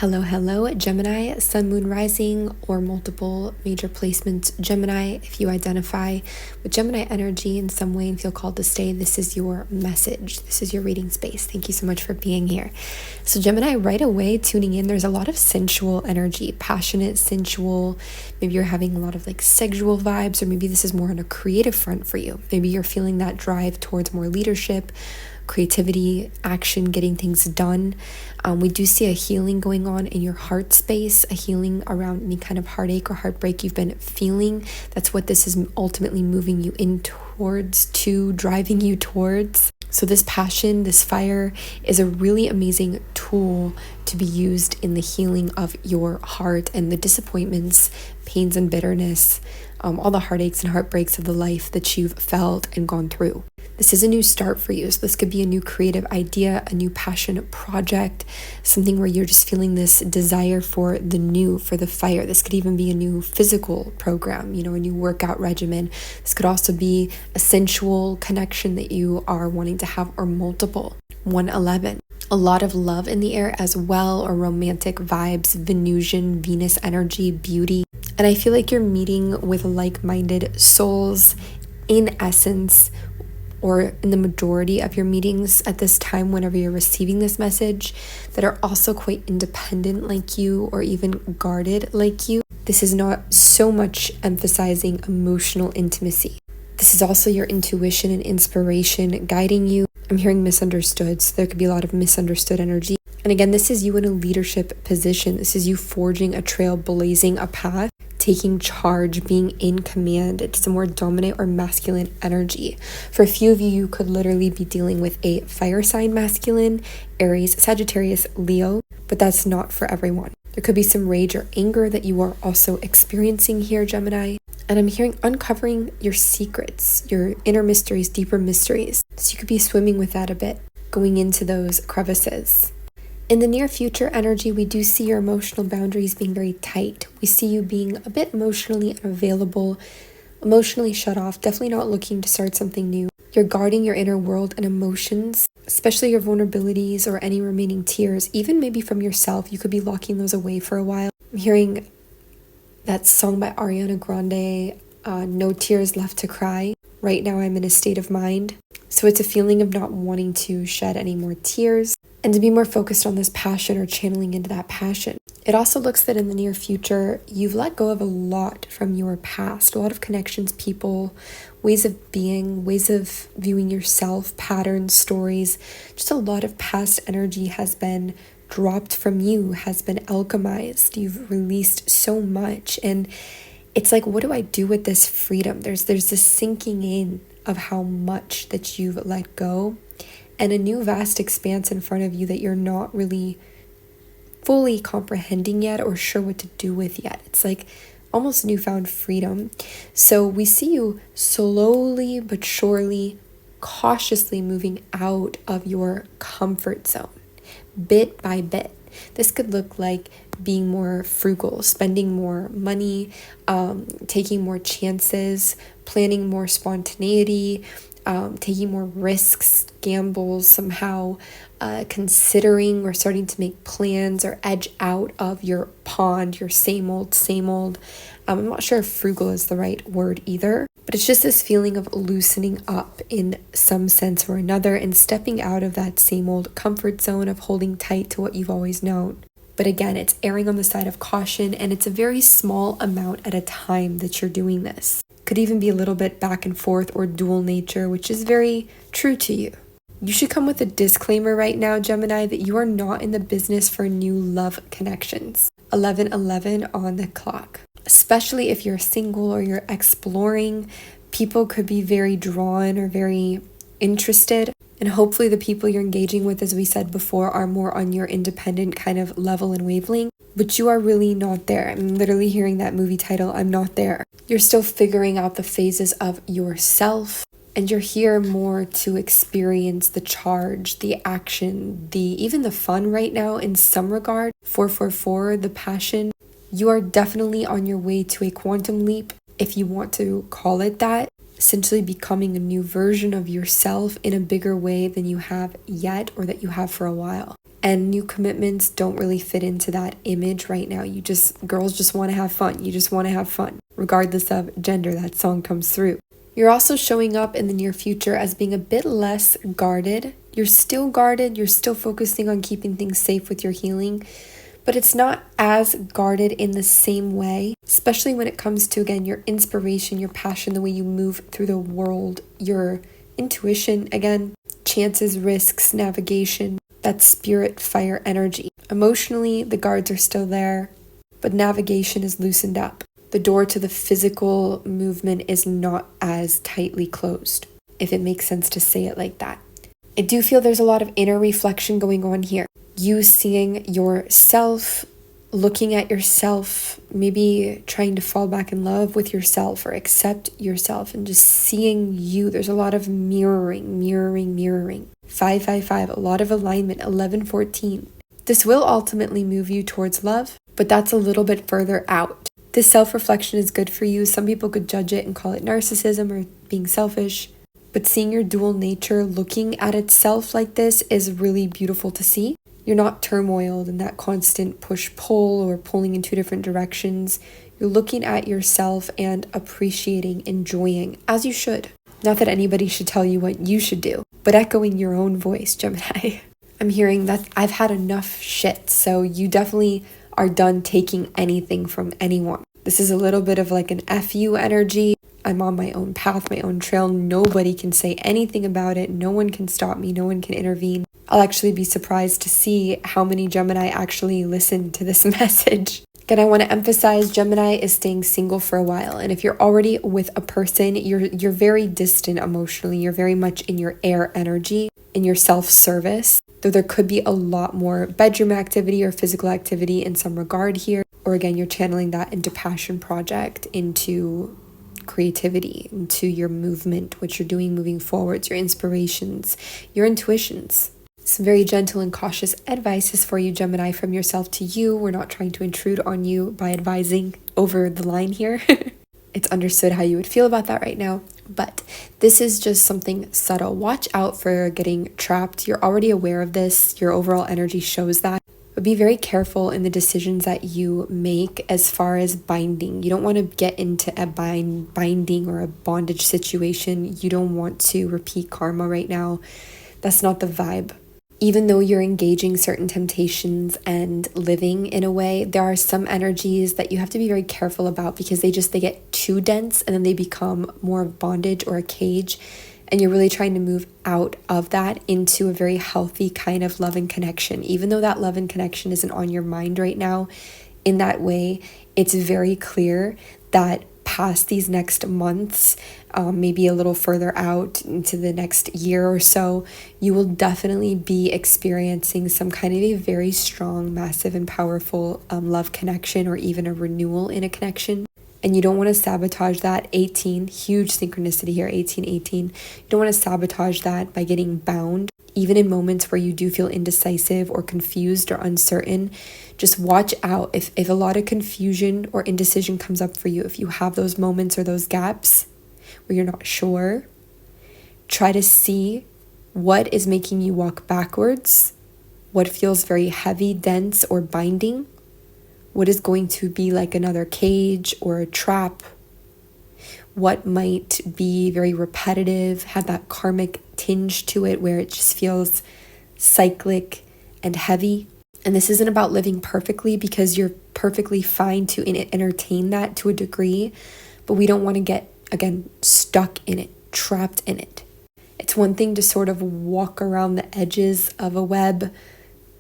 Hello, hello, Gemini, Sun, Moon, Rising, or multiple major placements. Gemini, if you identify with Gemini energy in some way and feel called to stay, this is your message. This is your reading space. Thank you so much for being here. So Gemini, right away, tuning in, there's a lot of sensual energy, passionate, sensual. Maybe you're having a lot of like sexual vibes, or maybe this is more on a creative front for you. Maybe you're feeling that drive towards more leadership, creativity, action, getting things done. We do see a healing going on in your heart space, a healing around any kind of heartache or heartbreak you've been feeling. That's what this is ultimately moving you in towards, driving you towards. So this passion, this fire is a really amazing tool to be used in the healing of your heart and the disappointments, pains and bitterness, all the heartaches and heartbreaks of the life that you've felt and gone through. This is a new start for you. So this could be a new creative idea, a new passion project, something where you're just feeling this desire for the new, for the fire. This could even be a new physical program, a new workout regimen. This could also be a sensual connection that you are wanting to have, or multiple. 111. A lot of love in the air as well, or romantic vibes, Venusian, Venus energy, beauty. And I feel like you're meeting with like-minded souls in essence, or in the majority of your meetings at this time whenever you're receiving this message, that are also quite independent like you, or even guarded like you. This is not so much emphasizing emotional intimacy. This is also your intuition and inspiration guiding you. I'm hearing misunderstood, so there could be a lot of misunderstood energy. And again, this is you in a leadership position. This is you forging a trail, blazing a path, taking charge, being in command. It's a more dominant or masculine energy. For a few of you, you could literally be dealing with a fire sign masculine, Aries, Sagittarius, Leo, but that's not for everyone. There could be some rage or anger that you are also experiencing here, Gemini. And I'm hearing uncovering your secrets, your inner mysteries, deeper mysteries. So you could be swimming with that a bit, going into those crevices. In the near future energy, we do see your emotional boundaries being very tight. We see you being a bit emotionally unavailable, emotionally shut off, definitely not looking to start something new. You're guarding your inner world and emotions, especially your vulnerabilities or any remaining tears, even maybe from yourself. You could be locking those away for a while. I'm hearing that song by Ariana Grande, No Tears Left to Cry. Right now I'm in a state of mind. So it's a feeling of not wanting to shed any more tears and to be more focused on this passion, or channeling into that passion. It also looks that in the near future, you've let go of a lot from your past, a lot of connections, people, ways of being, ways of viewing yourself, patterns, stories. Just a lot of past energy has been dropped from you, has been alchemized. You've released so much, and it's like, what do I do with this freedom? There's this sinking in of how much that you've let go, and a new vast expanse in front of you that you're not really fully comprehending yet or sure what to do with yet. It's like almost newfound freedom. So we see you slowly but surely, cautiously moving out of your comfort zone, bit by bit. This could look like being more frugal, spending more money, taking more chances, planning more spontaneity, taking more risks, gambles, somehow considering or starting to make plans or edge out of your pond, your same old. I'm not sure if frugal is the right word either, but it's just this feeling of loosening up in some sense or another and stepping out of that same old comfort zone of holding tight to what you've always known. But again, it's erring on the side of caution, and it's a very small amount at a time that you're doing this. Could even be a little bit back and forth or dual nature, which is very true to you. You should come with a disclaimer right now, Gemini, that you are not in the business for new love connections. 11:11 on the clock. Especially if you're single or you're exploring, people could be very drawn or very interested. And hopefully the people you're engaging with, as we said before, are more on your independent kind of level and wavelength. But you are really not there. I'm literally hearing that movie title, I'm not there. You're still figuring out the phases of yourself. And you're here more to experience the charge, the action, even the fun right now in some regard. 444, the passion. You are definitely on your way to a quantum leap, if you want to call it that. Essentially becoming a new version of yourself in a bigger way than you have yet, or that you have for a while. And new commitments don't really fit into that image right now. Girls just want to have fun. You just want to have fun, regardless of gender. That song comes through. You're also showing up in the near future as being a bit less guarded. You're still guarded. You're still focusing on keeping things safe with your healing, but it's not as guarded in the same way, especially when it comes to, again, your inspiration, your passion, the way you move through the world, your intuition, again, chances, risks, navigation, that spirit fire energy. Emotionally, the guards are still there, but navigation is loosened up. The door to the physical movement is not as tightly closed, if it makes sense to say it like that. I do feel there's a lot of inner reflection going on here. You seeing yourself, looking at yourself, maybe trying to fall back in love with yourself or accept yourself and just seeing you. There's a lot of mirroring. 555, a lot of alignment. 1114. This will ultimately move you towards love, but that's a little bit further out. This self-reflection is good for you. Some people could judge it and call it narcissism or being selfish, but seeing your dual nature, looking at itself like this is really beautiful to see. You're not turmoiled in that constant push-pull or pulling in two different directions. You're looking at yourself and appreciating, enjoying, as you should. Not that anybody should tell you what you should do, but echoing your own voice, Gemini. I'm hearing that I've had enough shit, so you definitely are done taking anything from anyone. This is a little bit of like an F you energy. I'm on my own path, my own trail. Nobody can say anything about it. No one can stop me. No one can intervene. I'll actually be surprised to see how many Gemini actually listen to this message. Again, I want to emphasize Gemini is staying single for a while. And if you're already with a person, you're very distant emotionally. You're very much in your air energy, in your self-service. Though there could be a lot more bedroom activity or physical activity in some regard here. Or again, you're channeling that into passion project, into creativity, into your movement, what you're doing moving forwards, your inspirations, your intuitions. Some very gentle and cautious advice is for you, Gemini, from yourself to you. We're not trying to intrude on you by advising over the line here. It's understood how you would feel about that right now, but this is just something subtle. Watch out for getting trapped. You're already aware of this. Your overall energy shows that. But be very careful in the decisions that you make as far as binding. You don't want to get into a binding or a bondage situation. You don't want to repeat karma right now. That's not the vibe. Even though you're engaging certain temptations and living in a way, there are some energies that you have to be very careful about because they get too dense and then they become more of bondage or a cage. And you're really trying to move out of that into a very healthy kind of love and connection. Even though that love and connection isn't on your mind right now, in that way, it's very clear that past these next months, maybe a little further out into the next year or so, you will definitely be experiencing some kind of a very strong, massive, and powerful love connection or even a renewal in a connection. And you don't want to sabotage that. 18, huge synchronicity here, 1818. You don't want to sabotage that by getting bound. Even in moments where you do feel indecisive or confused or uncertain, just watch out. If a lot of confusion or indecision comes up for you, if you have those moments or those gaps where you're not sure, try to see what is making you walk backwards, what feels very heavy, dense, or binding, what is going to be like another cage or a trap, what might be very repetitive, have that karmic tinge to it where it just feels cyclic and heavy. And this isn't about living perfectly, because you're perfectly fine to entertain that to a degree, but we don't want to get, again, stuck in it, trapped in it. It's one thing to sort of walk around the edges of a web,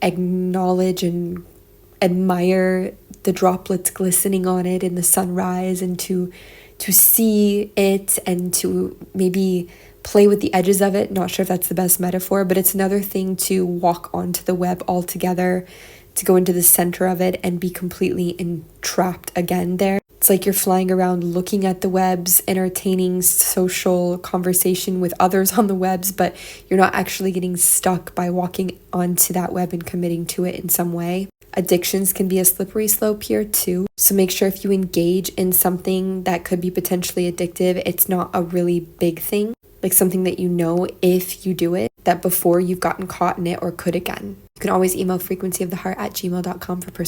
acknowledge and admire the droplets glistening on it in the sunrise, and to see it and to maybe play with the edges of it. Not sure if that's the best metaphor, but it's another thing to walk onto the web altogether, to go into the center of it and be completely entrapped again there. It's like you're flying around looking at the webs, entertaining social conversation with others on the webs, but you're not actually getting stuck by walking onto that web and committing to it in some way. Addictions can be a slippery slope here too. So make sure if you engage in something that could be potentially addictive, it's not a really big thing. Like something that you know if you do it, that before you've gotten caught in it or could again. You can always email frequencyoftheheart@gmail.com for personal